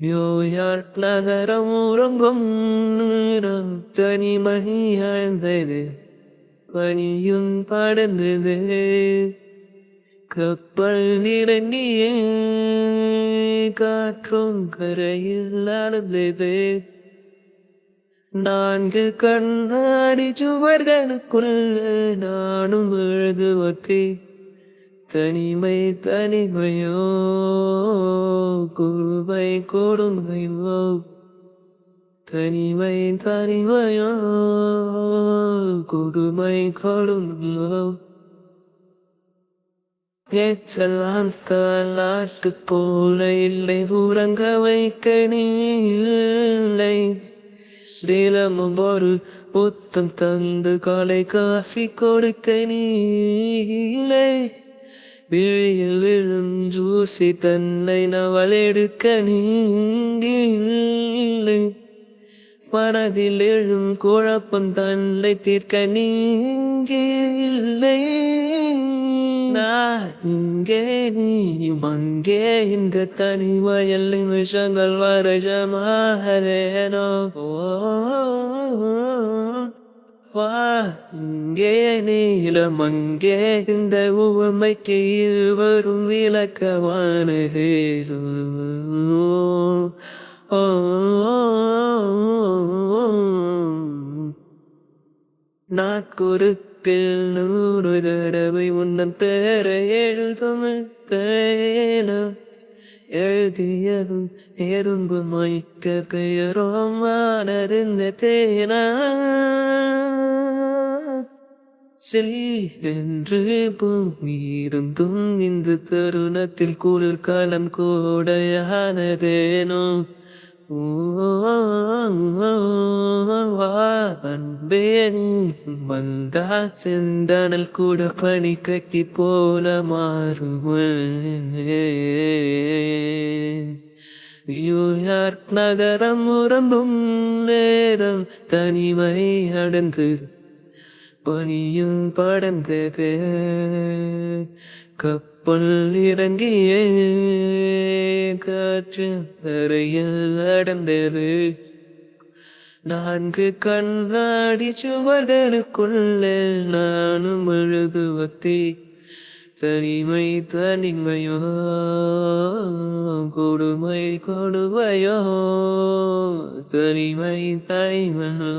New York நகரம் உறங்கும் நேரம் தனிமை ஆழ்ந்தது, பனியும் படர்ந்தது, கப்பல் இறங்கிய காற்றும் கரையில் அடர்ந்தது. 4 கண்ணாடி சுவர்களுக்குள்ள நானும் எழுதுவதே தனிமை தனிமையோ குருவை கொடுமையோ, தனிமை தனிமையோ கொடுமை கொடுமையோ. ஏற்றலாம் தாலாட்டு போல இல்லை, உறங்க வைக்க நீ இல்லை. ஸ்ரீலமும் ஒரு புத்தம் தந்து காலை காஃபி கொடுக்க நீ இல்லை. விழியில் விழும் ஜூசி தன்னை நவல் எடுக்க நீ இல்லை. மனதில் எழும் குழப்பம் தன்னை தீர்க்க நீ இல்லை. நான் இங்கே நீ அங்கே, இந்த தனிமையில் நிமிஷங்கள் வருஷமாகதேனோ. வா இங்கே நீளம் அங்கே, இந்த உவமைக்கு இருவரும் விளக்கமானதே. நாட்குறிப்பில் 100 தடவை உந்தன் பேரை எழுதும் பேனா, எழுதியதும் எறும்பு மயக்க பெயரும் வானறிந்த தேனா. சிலென்று பூமி இருந்தும் இந்த தருணத்தில் குளிர்காலம் கோடையானதேனோ. அன்பே வந்தா செந்தனல் கூட பனி கட்டி போல மாறுவேன். நியூயார்க் நகரம் உறங்கும் நேரம் தனிமை அடைந்தது, பனியும் படர்ந்தது, கப்பல் இறங்கிய காற்று அறையில் அடர்ந்தது. 4 கண்ணாடி சுவர்களுக்குள்ளே நானும் எழுதுவதே தனிமை தனிமையோ கொடுமை கொடுமையோ, தனிமை தனிமையோ.